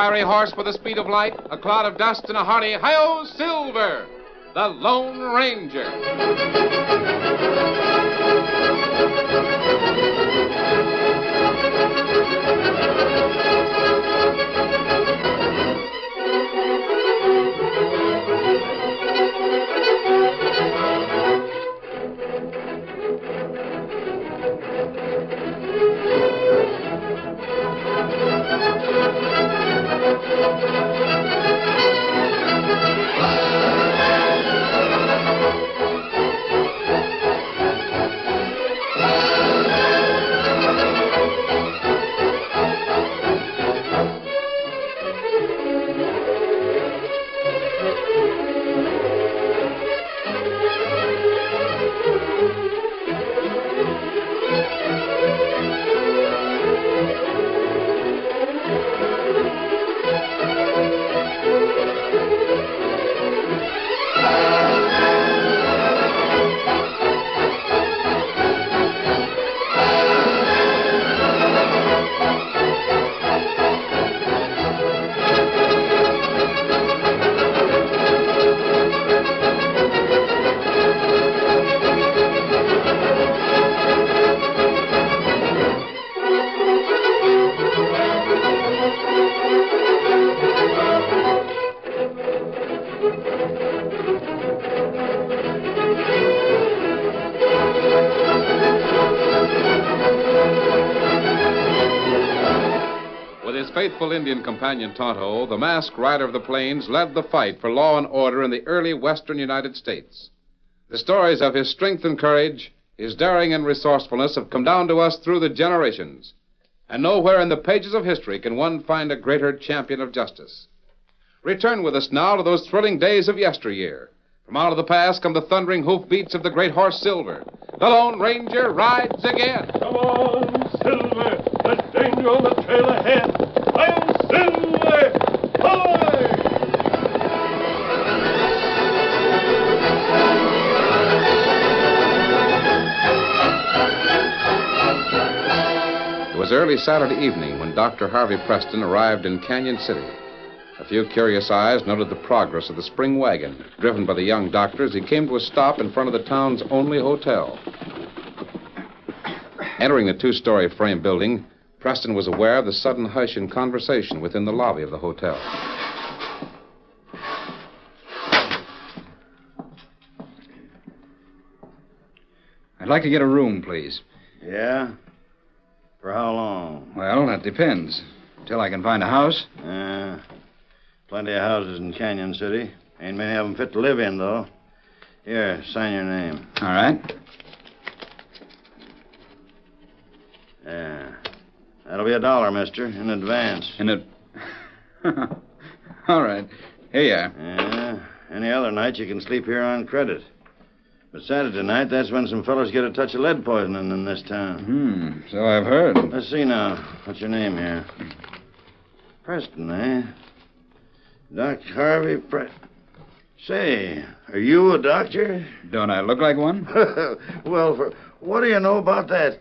fiery horse with the speed of light, a cloud of dust, and a hearty Hi-Yo Silver, the Lone Ranger. With his faithful Indian companion Tonto, the masked rider of the plains led the fight for law and order in the early western United States. The stories of his strength and courage, his daring and resourcefulness have come down to us through the generations. And nowhere in the pages of history can one find a greater champion of justice. Return with us now to those thrilling days of yesteryear. From out of the past come the thundering hoofbeats of the great horse Silver. The Lone Ranger rides again. Come on, Silver. There's danger on the trail ahead. I'm Silver. Hi! It was early Saturday evening when Dr. Harvey Preston arrived in Canyon City. A few curious eyes noted the progress of the spring wagon, driven by the young doctor as he came to a stop in front of the town's only hotel. Entering the two-story frame building, Preston was aware of the sudden hush in conversation within the lobby of the hotel. I'd like to get a room, please. Yeah? For how long? Well, that depends. Till I can find a house. Plenty of houses in Canyon City. Ain't many of them fit to live in, though. Here, sign your name. All right. Yeah. That'll be $1, mister, in advance. All right. Here you are. Yeah. Any other night you can sleep here on credit. But Saturday night, that's when some fellas get a touch of lead poisoning in this town. So I've heard. Let's see now. What's your name here? Preston, eh? Dr. Harvey Say, are you a doctor? Don't I look like one? Well, what do you know about that?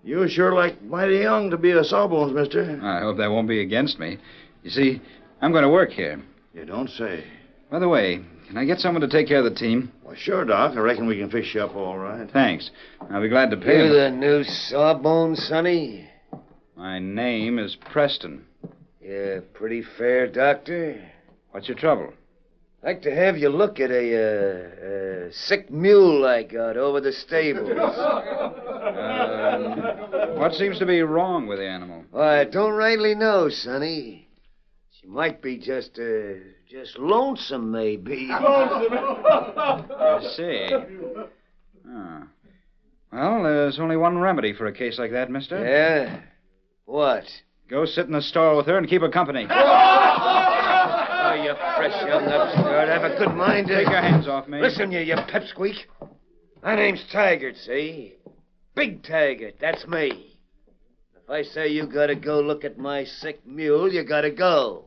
You sure like mighty young to be a sawbones, mister. I hope that won't be against me. You see, I'm going to work here. You don't say. By the way, can I get someone to take care of the team? Well, sure, Doc. I reckon we can fix you up all right. Thanks. I'll be glad to pay You him. the new sawbones, Sonny? My name is Preston. Yeah, pretty fair, Doctor. What's your trouble? Like to have you look at a sick mule I got over the stables. What seems to be wrong with the animal? I don't rightly know, Sonny. She might be just lonesome, maybe. I see. Well, there's only one remedy for a case like that, mister. Yeah? What? Go sit in the store with her and keep her company. Oh, you fresh young upstart. Have a good mind to... Take your hands off me. Listen, you pipsqueak. My name's Taggart, see? Big Taggart, that's me. If I say you gotta go look at my sick mule, you gotta go.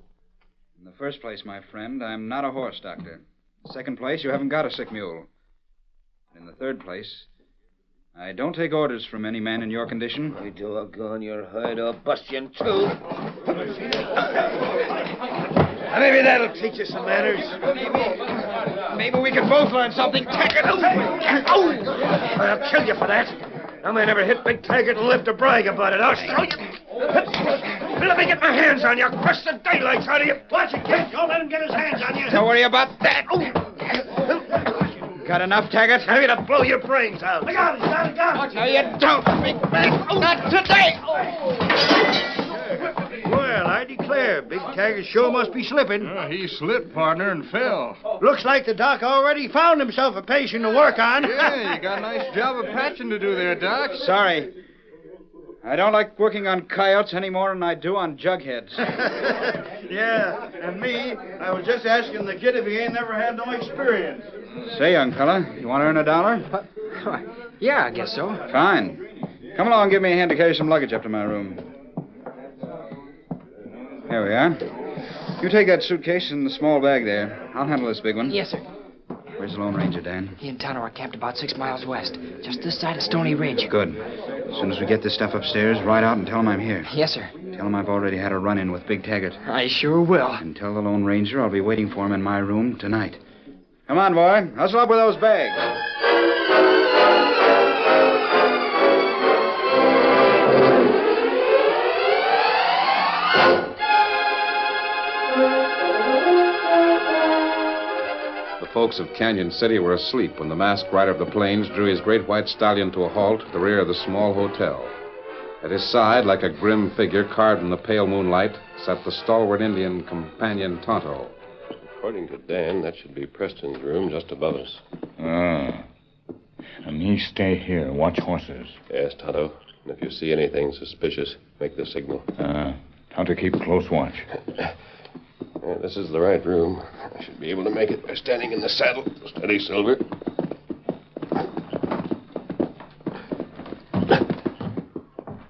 In the first place, my friend, I'm not a horse doctor. In the second place, you haven't got a sick mule. And in the third place, I don't take orders from any man in your condition. I doggone your hide, I'll bust you in two. Maybe that'll teach you some manners. Maybe we can both learn something. Taggart! Oh! I'll kill you for that. I may never hit Big Taggart and live to brag about it. I'll show you. Let me get my hands on you. I'll crush the daylights out of you. Watch it, kid. Don't let him get his hands on you. Don't worry about that. Got enough, Taggart? I'm going to blow your brains out. I got it. No, you don't, big man. Not today. Well, I declare, Big Taggart sure must be slipping. He slipped, partner, and fell. Looks like the doc already found himself a patient to work on. Yeah, you got a nice job of patching to do there, Doc. Sorry. I don't like working on coyotes any more than I do on jugheads. Yeah, and me, I was just asking the kid if he ain't never had no experience. Say, young fella, you want to earn $1? Yeah, I guess so. Fine. Come along and give me a hand to carry some luggage up to my room. There we are. You take that suitcase and the small bag there. I'll handle this big one. Yes, sir. Where's the Lone Ranger, Dan? He and Tonto are camped about 6 miles west, just this side of Stony Ridge. Good. As soon as we get this stuff upstairs, ride out and tell him I'm here. Yes, sir. Tell him I've already had a run-in with Big Taggart. I sure will. And tell the Lone Ranger I'll be waiting for him in my room tonight. Come on, boy. Hustle up with those bags. The folks of Canyon City were asleep when the masked rider of the plains drew his great white stallion to a halt at the rear of the small hotel. At his side, like a grim figure carved in the pale moonlight, sat the stalwart Indian companion Tonto. According to Dan, that should be Preston's room just above us. Ah. And me stay here, watch horses. Yes, Tonto. And if you see anything suspicious, make the signal. How to keep close watch. Yeah, this is the right room. I should be able to make it by standing in the saddle. Steady, Silver.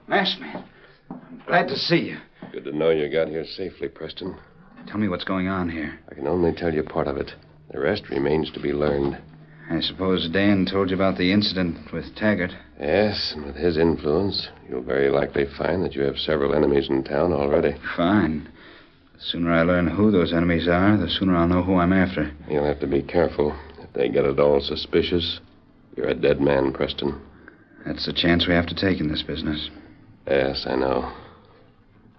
Masked man, I'm glad to see you. Good to know you got here safely, Preston. Tell me what's going on here. I can only tell you part of it. The rest remains to be learned. I suppose Dan told you about the incident with Taggart. Yes, and with his influence, you'll very likely find that you have several enemies in town already. Fine. The sooner I learn who those enemies are, the sooner I'll know who I'm after. You'll have to be careful. If they get at all suspicious, you're a dead man, Preston. That's the chance we have to take in this business. Yes, I know.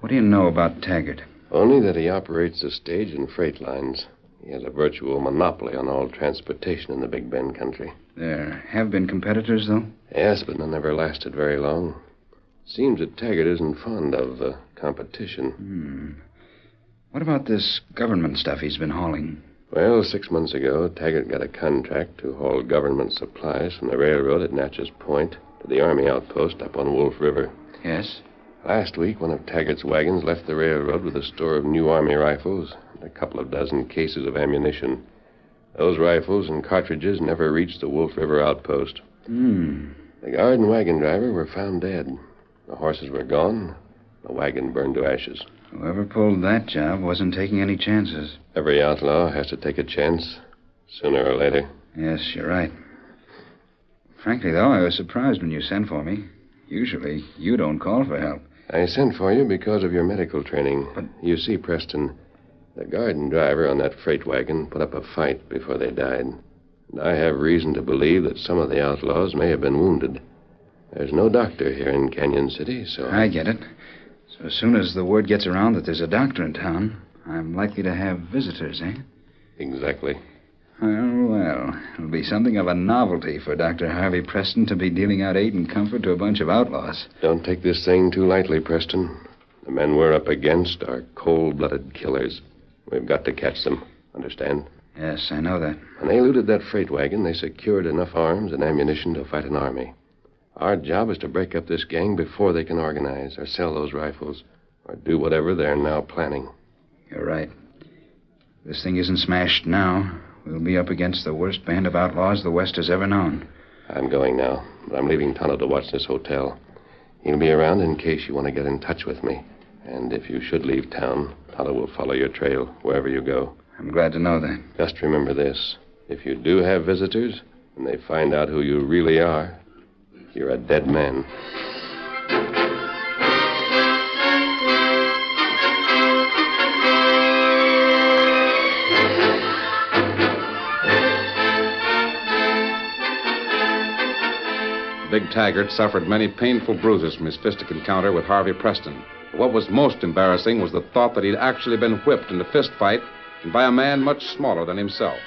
What do you know about Taggart? Only that he operates the stage and freight lines. He has a virtual monopoly on all transportation in the Big Bend country. There have been competitors, though? Yes, but none ever lasted very long. Seems that Taggart isn't fond of competition. What about this government stuff he's been hauling? Well, 6 months ago, Taggart got a contract to haul government supplies from the railroad at Natchez Point to the Army outpost up on Wolf River. Yes? Last week, one of Taggart's wagons left the railroad with a store of new Army rifles and a couple of dozen cases of ammunition. Those rifles and cartridges never reached the Wolf River outpost. The guard and wagon driver were found dead. The horses were gone. The wagon burned to ashes. Whoever pulled that job wasn't taking any chances. Every outlaw has to take a chance, sooner or later. Yes, you're right. Frankly, though, I was surprised when you sent for me. Usually, you don't call for help. I sent for you because of your medical training. But you see, Preston, the guard and driver on that freight wagon put up a fight before they died. And I have reason to believe that some of the outlaws may have been wounded. There's no doctor here in Canyon City, so... I get it. So as soon as the word gets around that there's a doctor in town, I'm likely to have visitors, eh? Exactly. Well, it'll be something of a novelty for Dr. Harvey Preston to be dealing out aid and comfort to a bunch of outlaws. Don't take this thing too lightly, Preston. The men we're up against are cold-blooded killers. We've got to catch them. Understand? Yes, I know that. When they looted that freight wagon, they secured enough arms and ammunition to fight an army. Our job is to break up this gang before they can organize or sell those rifles or do whatever they're now planning. You're right. If this thing isn't smashed now, we'll be up against the worst band of outlaws the West has ever known. I'm going now, but I'm leaving Tonto to watch this hotel. He'll be around in case you want to get in touch with me. And if you should leave town, Tonto will follow your trail wherever you go. I'm glad to know that. Just remember this. If you do have visitors, and they find out who you really are, you're a dead man. Big Taggart suffered many painful bruises from his fistic encounter with Harvey Preston. But what was most embarrassing was the thought that he'd actually been whipped in a fist fight and by a man much smaller than himself.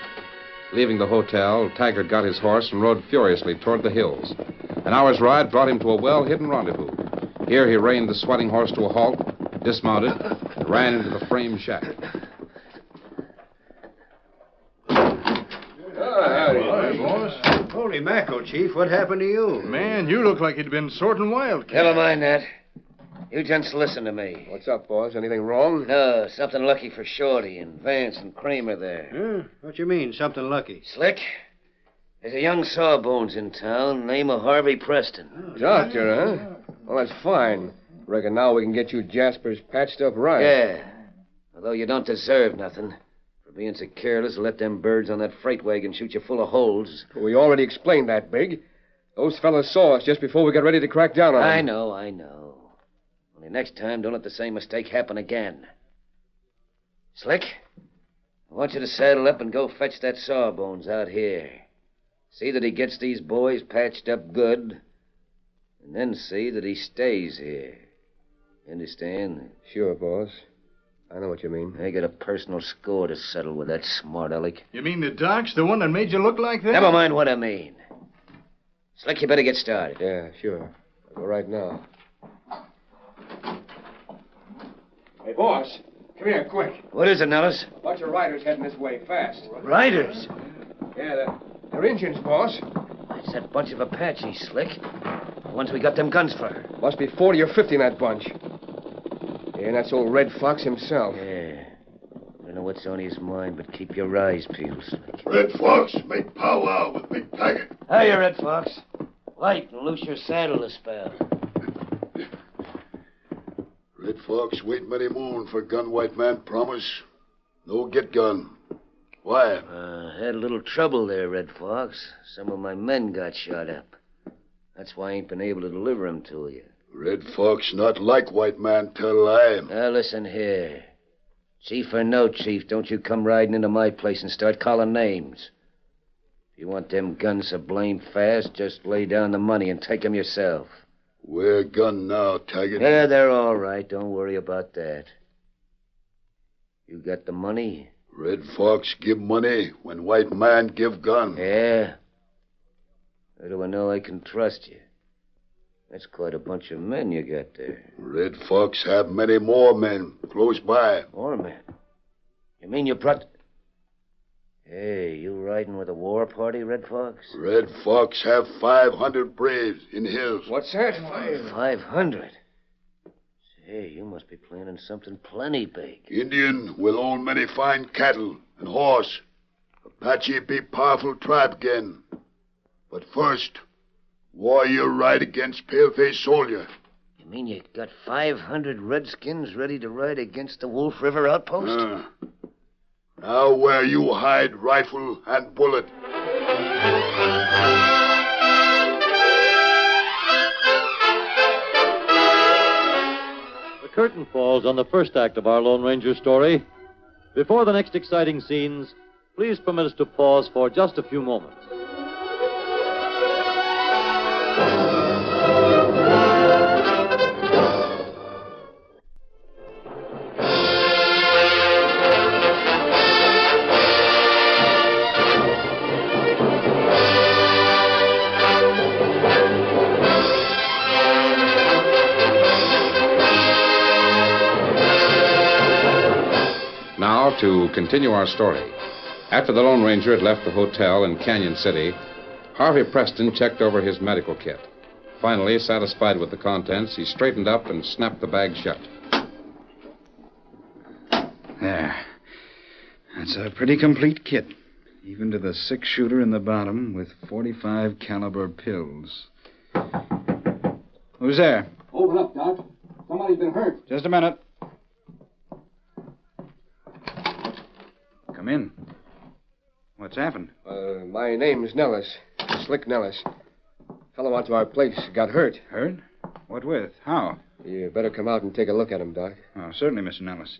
Leaving the hotel, Taggart got his horse and rode furiously toward the hills. An hour's ride brought him to a well-hidden rendezvous. Here he reined the sweating horse to a halt, dismounted, and ran into the frame shack. Holy mackerel, Chief. What happened to you? Man, you look like you'd been sorting wildcats. Never mind that. You gents listen to me. What's up, boss? Anything wrong? No, something lucky for Shorty and Vance and Kramer there. Huh? What you mean, something lucky? Slick, there's a young sawbones in town, name of Harvey Preston. Doctor, huh? Well, that's fine. Reckon now we can get you Jaspers patched up right. Yeah, although you don't deserve nothing for being so careless to let them birds on that freight wagon shoot you full of holes. We already explained that, Big. Those fellas saw us just before we got ready to crack down on them. I know. Only next time, don't let the same mistake happen again. Slick, I want you to saddle up and go fetch that Sawbones out here. See that he gets these boys patched up good, and then see that he stays here. You understand? Sure, boss. I know what you mean. I got a personal score to settle with that smart aleck. You mean the Doc's the one that made you look like that? Never mind what I mean. Slick, you better get started. Yeah, sure. I'll go right now. Hey, boss. Come here, quick. What is it, Nellis? Bunch of riders heading this way, fast. Riders? Yeah, they're Indians, boss. It's that bunch of Apaches, Slick. The ones we got them guns for. Must be 40 or 50 in that bunch. Yeah, and that's old Red Fox himself. Yeah. I don't know what's on his mind, but keep your eyes peeled, Slick. Red Fox make powwow with Big Taggart. Hiya, Red Fox. Light and loose your saddle a spell. Red Fox wait many moon for gun white man promise. No get gun. Why? Had a little trouble there, Red Fox. Some of my men got shot up. That's why I ain't been able to deliver 'em to you. Red Fox not like white man tell lie. Now, listen here. Chief or no chief, don't you come riding into my place and start calling names. If you want them guns so blame fast, just lay down the money and take 'em yourself. Where gun now, Taggart? Yeah, they're all right. Don't worry about that. You got the money? Red Fox give money when white man give gun. Yeah? How do I know I can trust you? That's quite a bunch of men you got there. Red Fox have many more men close by. More men? You mean you brought... Hey, you riding with a war party, Red Fox? Red Fox have 500 braves in hills. What's that? 500? Say, you must be planning something plenty big. Indian will own many fine cattle and horse. Apache be powerful tribe again. But first, warrior ride against paleface soldier. You mean you got 500 redskins ready to ride against the Wolf River outpost? Now where you hide rifle and bullet. The curtain falls on the first act of our Lone Ranger story. Before the next exciting scenes, please permit us to pause for just a few moments. Now, to continue our story. After the Lone Ranger had left the hotel in Canyon City, Harvey Preston checked over his medical kit. Finally, satisfied with the contents, he straightened up and snapped the bag shut. There. That's a pretty complete kit. Even to the 6-shooter in the bottom with 45 caliber pills. Who's there? Open up, Doc. Somebody's been hurt. Just a minute. Come in. What's happened? My name's Nellis. Slick Nellis. Fellow out to our place got hurt. Hurt? What with? How? You better come out and take a look at him, Doc. Oh, certainly, Mr. Nellis.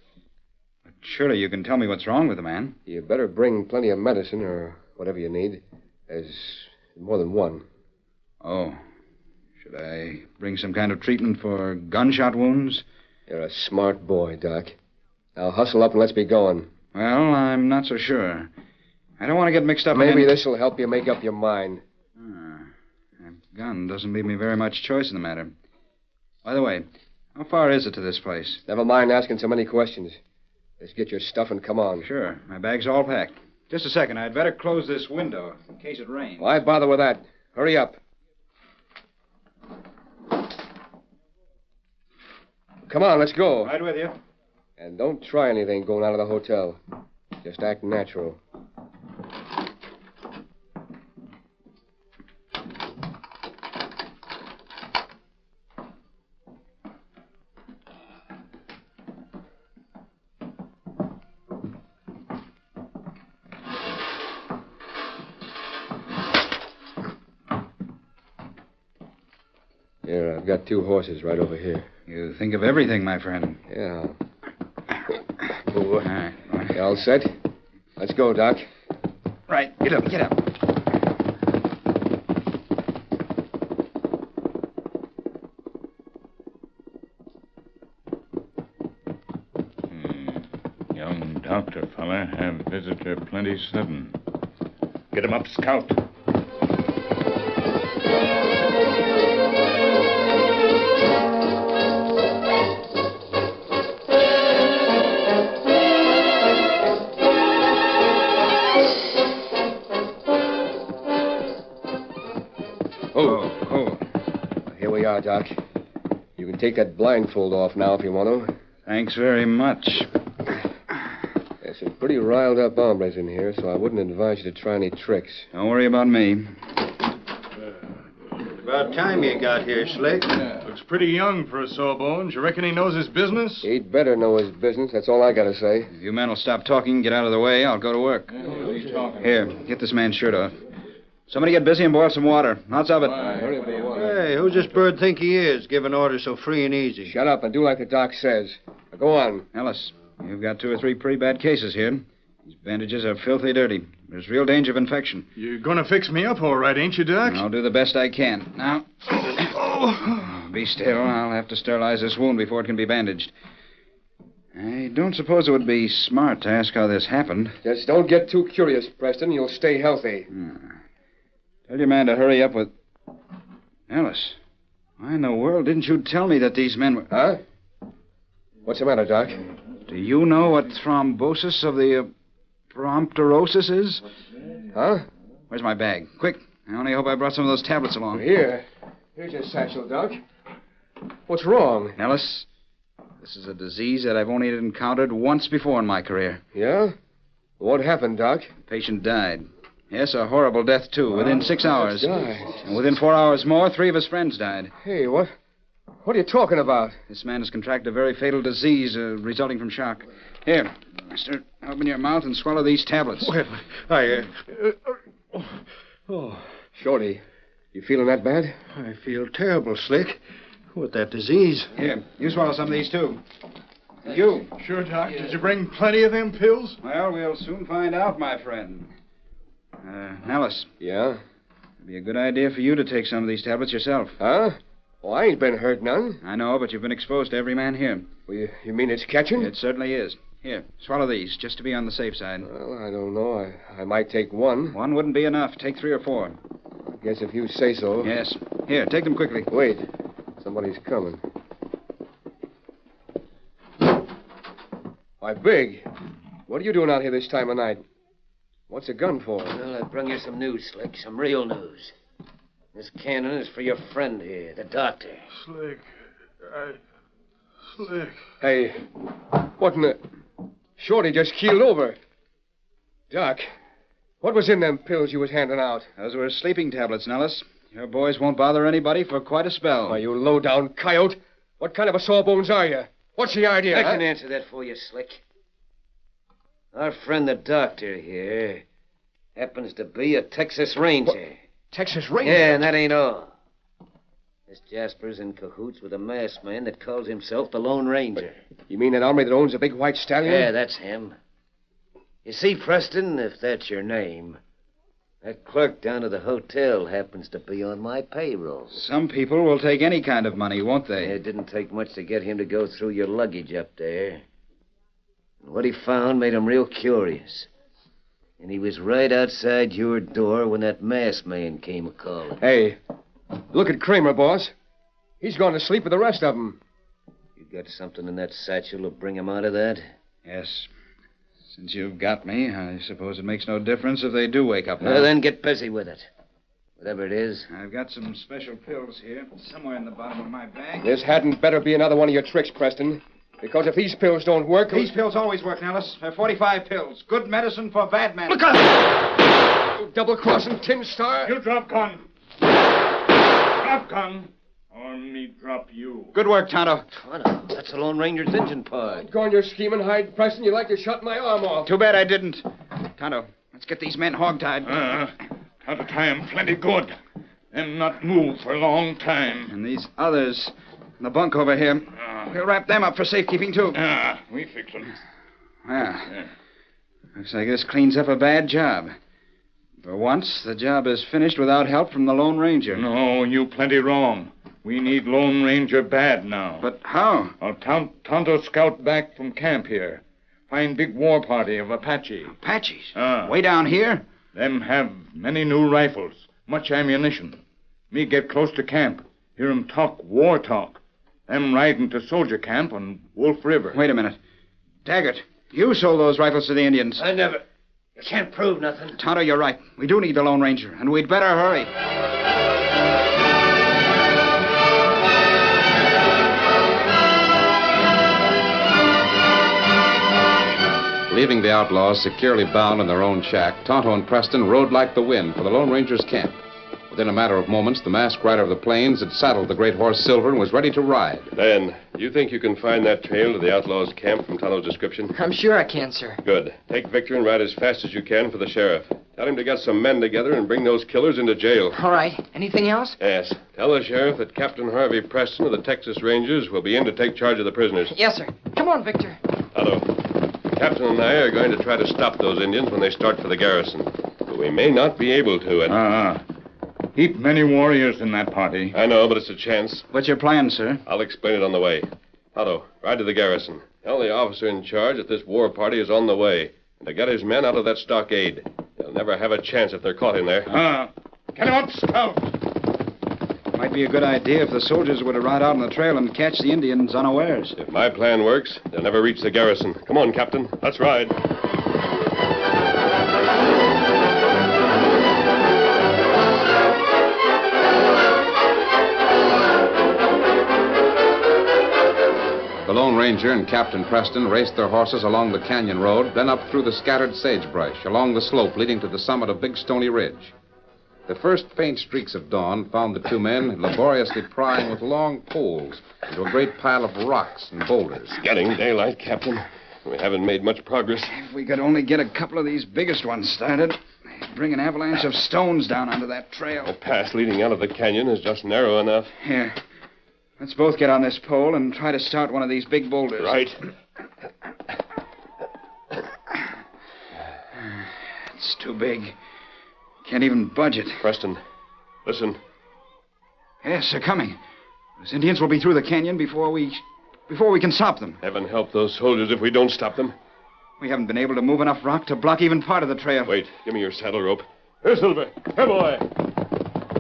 But surely you can tell me what's wrong with the man. You better bring plenty of medicine or whatever you need. There's more than one. Oh. Should I bring some kind of treatment for gunshot wounds? You're a smart boy, Doc. Now hustle up and let's be going. Well, I'm not so sure. I don't want to get mixed up Maybe in... this will help you make up your mind. That gun doesn't leave me very much choice in the matter. By the way, how far is it to this place? Never mind asking so many questions. Just get your stuff and come on. Sure. My bag's all packed. Just a second. I'd better close this window in case it rains. Why bother with that? Hurry up. Come on, let's go. Right with you. And don't try anything going out of the hotel. Just act natural. Here, I've got 2 horses right over here. You think of everything, my friend. Yeah. All right. You all set? Let's go, Doc. Right. Get up, get up. Young doctor fella have visitor plenty sudden. Get him up, Scout. Here we are, Doc. You can take that blindfold off now if you want to. Thanks very much. There's some pretty riled up hombres in here, so I wouldn't advise you to try any tricks. Don't worry about me. About time you got here, Slick. Looks pretty young for a sawbones. You reckon he knows his business? He'd better know his business. That's all I got to say. If you men will stop talking and get out of the way, I'll go to work. Here, get this man's shirt off. Somebody get busy and boil some water. Lots of it. Hey, who's this bird think he is, giving orders so free and easy? Shut up and do like the doc says. Now go on. Ellis, you've got 2 or 3 pretty bad cases here. These bandages are filthy dirty. There's real danger of infection. You're going to fix me up all right, ain't you, Doc? I'll do the best I can. Now, be still. I'll have to sterilize this wound before it can be bandaged. I don't suppose it would be smart to ask how this happened. Just don't get too curious, Preston. You'll stay healthy. Tell your man to hurry up with... Alice, why in the world didn't you tell me that these men were... Huh? What's the matter, Doc? Do you know what thrombosis of the promptorosis is? Huh? Where's my bag? Quick. I only hope I brought some of those tablets along. Here. Here's your satchel, Doc. What's wrong? Alice, this is a disease that I've only encountered once before in my career. Yeah? What happened, Doc? The patient died. Yes, a horrible death, too, within 6 hours. Died. And within 4 hours more, 3 of his friends died. Hey, what are you talking about? This man has contracted a very fatal disease resulting from shock. Here, mister, open your mouth and swallow these tablets. Well, Shorty, you feeling that bad? I feel terrible, Slick. With that disease. Here, you swallow some of these, too. You. Sure, Doc. Did you bring plenty of them pills? Well, we'll soon find out, my friend. Alice. Yeah? It'd be a good idea for you to take some of these tablets yourself. Huh? Well, I ain't been hurt none. I know, but you've been exposed to every man here. Well, you mean it's catching? It certainly is. Here, swallow these, just to be on the safe side. Well, I don't know. I might take one. One wouldn't be enough. Take 3 or 4. I guess if you say so. Yes. Here, take them quickly. Wait. Somebody's coming. Why, Big, what are you doing out here this time of night? What's a gun for? Well, I bring you some news, Slick. Some real news. This cannon is for your friend here, the doctor. Slick. Slick. Hey, what in the... Shorty just keeled over. Doc, what was in them pills you was handing out? Those were sleeping tablets, Nellis. Your boys won't bother anybody for quite a spell. Why, you low-down coyote. What kind of a sawbones are you? What's the idea, I can answer that for you, Slick. Our friend the doctor here happens to be a Texas Ranger. What? Texas Ranger? Yeah, and that ain't all. This Jasper's in cahoots with a masked man that calls himself the Lone Ranger. You mean that hombre that owns a big white stallion? Yeah, that's him. You see, Preston, if that's your name, That clerk down at the hotel happens to be on my payroll. Some people will take any kind of money, won't they? It didn't take much to get him to go through your luggage up there. And what he found made him real curious. And he was right outside your door when that masked man came a-calling. Hey, look at Kramer, boss. He's gone to sleep with the rest of them. You got something in that satchel to bring him out of that? Yes. Since you've got me, I suppose it makes no difference if they do wake up now. Well, then get busy with it. Whatever it is. I've got some special pills here, somewhere in the bottom of my bag. This hadn't better be another one of your tricks, Preston. Because if these pills don't work... These pills always work, Nellis. They're 45 pills. Good medicine for bad men. Look out! You double-crossing tin star. You drop gun. Drop gun. Or me drop you. Good work, Tonto. Tonto? That's the Lone Ranger's engine part. Go on your scheming hide, Preston. You'd like to shut my arm off. Too bad I didn't. Tonto, let's get these men hogtied. Tonto tie 'em plenty good. Them not move for a long time. And these others in the bunk over here, we'll wrap them up for safekeeping, too. We fix them. Well, looks like this cleans up a bad job. For once, the job is finished without help from the Lone Ranger. No, you plenty wrong. We need Lone Ranger bad now. But how? I'll Tonto scout back from camp here. Find big war party of Apache. Apaches? Way down here? Them have many new rifles, much ammunition. Me get close to camp, hear 'em talk war talk. Them riding to soldier camp on Wolf River. Wait a minute. Taggart, you sold those rifles to the Indians. I never. You can't prove nothing. Tonto, you're right. We do need the Lone Ranger, and we'd better hurry. Leaving the outlaws securely bound in their own shack, Tonto and Preston rode like the wind for the Lone Ranger's camp. Within a matter of moments, the masked rider of the plains had saddled the great horse Silver and was ready to ride. Ben, you think you can find that trail to the outlaws' camp from Tonto's description? I'm sure I can, sir. Good. Take Victor and ride as fast as you can for the sheriff. Tell him to get some men together and bring those killers into jail. All right. Anything else? Yes. Tell the sheriff that Captain Harvey Preston of the Texas Rangers will be in to take charge of the prisoners. Yes, sir. Come on, Victor. Tonto, the captain and I are going to try to stop those Indians when they start for the garrison. But we may not be able to. Heap many warriors in that party. I know, but it's a chance. What's your plan, sir? I'll explain it on the way. Tonto, ride to the garrison. Tell the officer in charge that this war party is on the way, and to get his men out of that stockade. They'll never have a chance if they're caught in there. Get him up, Scout. Might be a good idea if the soldiers were to ride out on the trail and catch the Indians unawares. If my plan works, they'll never reach the garrison. Come on, Captain. Let's ride. The Lone Ranger and Captain Preston raced their horses along the canyon road, then up through the scattered sagebrush, along the slope leading to the summit of Big Stony Ridge. The first faint streaks of dawn found the two men laboriously prying with long poles into a great pile of rocks and boulders. It's getting daylight, Captain. We haven't made much progress. If we could only get a couple of these biggest ones started, they'd bring an avalanche of stones down onto that trail. The path leading out of the canyon is just narrow enough. Here. Let's both get on this pole and try to start one of these big boulders. Right. It's too big. Can't even budge it. Preston, listen. Yes, they're coming. Those Indians will be through the canyon before we can stop them. Heaven help those soldiers if we don't stop them. We haven't been able to move enough rock to block even part of the trail. Wait, give me your saddle rope. Here, Silver. Here, boy.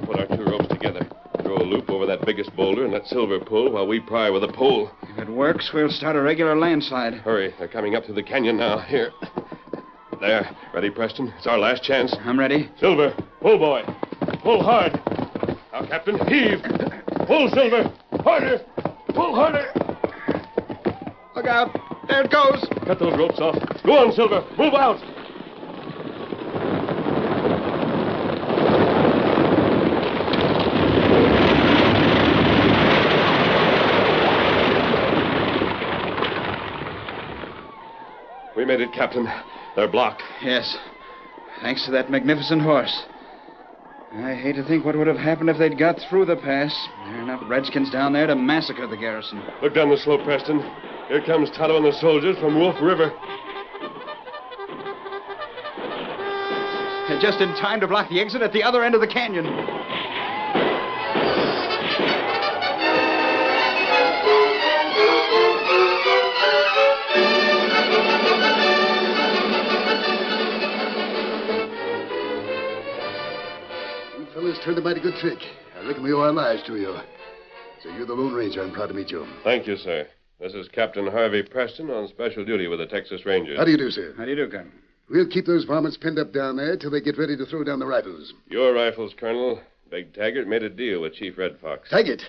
Put our two ropes together. Throw a loop over that biggest boulder and let Silver pull while we pry with a pole. If it works, we'll start a regular landslide. Hurry. They're coming up through the canyon now. Here. There. Ready, Preston? It's our last chance. I'm ready. Silver, pull, boy. Pull hard. Now, Captain, heave. Pull, Silver. Harder. Pull harder. Look out. There it goes. Cut those ropes off. Go on, Silver. Move out. We made it, Captain. They're blocked. Yes. Thanks to that magnificent horse. I hate to think what would have happened if they'd got through the pass. There are enough redskins down there to massacre the garrison. Look down the slope, Preston. Here comes Tonto and the soldiers from Wolf River. They're just in time to block the exit at the other end of the canyon. You fellas turned a mighty good trick. I reckon we owe our lives to you. So you're the Lone Ranger. I'm proud to meet you. Thank you, sir. This is Captain Harvey Preston on special duty with the Texas Rangers. How do you do, sir? How do you do, Colonel? We'll keep those varmints pinned up down there till they get ready to throw down the rifles. Your rifles, Colonel. Big Taggart made a deal with Chief Red Fox. Taggart?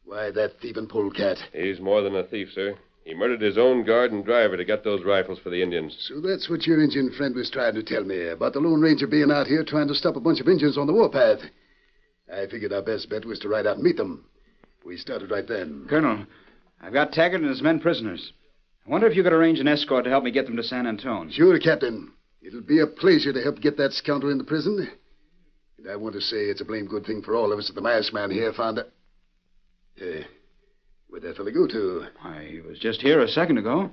Why, that thieving polecat. He's more than a thief, sir. He murdered his own guard and driver to get those rifles for the Indians. So that's what your Indian friend was trying to tell me about the Lone Ranger being out here trying to stop a bunch of Indians on the warpath. I figured our best bet was to ride out and meet them. We started right then. Colonel, I've got Taggart and his men prisoners. I wonder if you could arrange an escort to help me get them to San Antone. Sure, Captain. It'll be a pleasure to help get that scoundrel into prison. And I want to say it's a blame good thing for all of us that the masked man here found a... where'd that fella go to? Why, he was just here a second ago.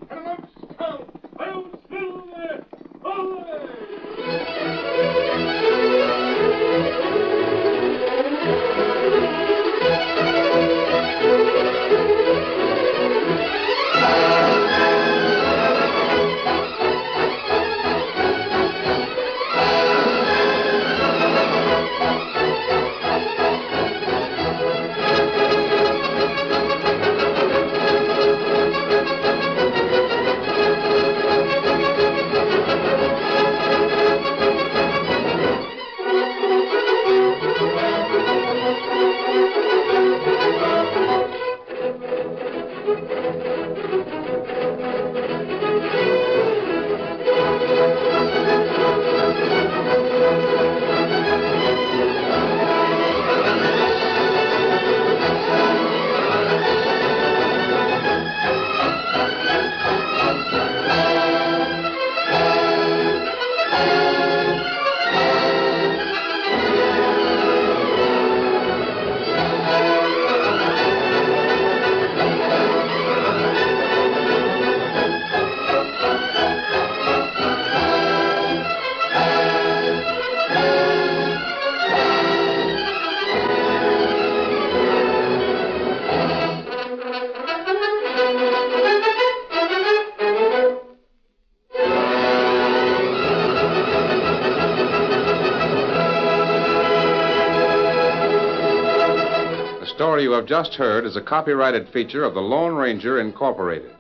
The story you have just heard is a copyrighted feature of the Lone Ranger Incorporated.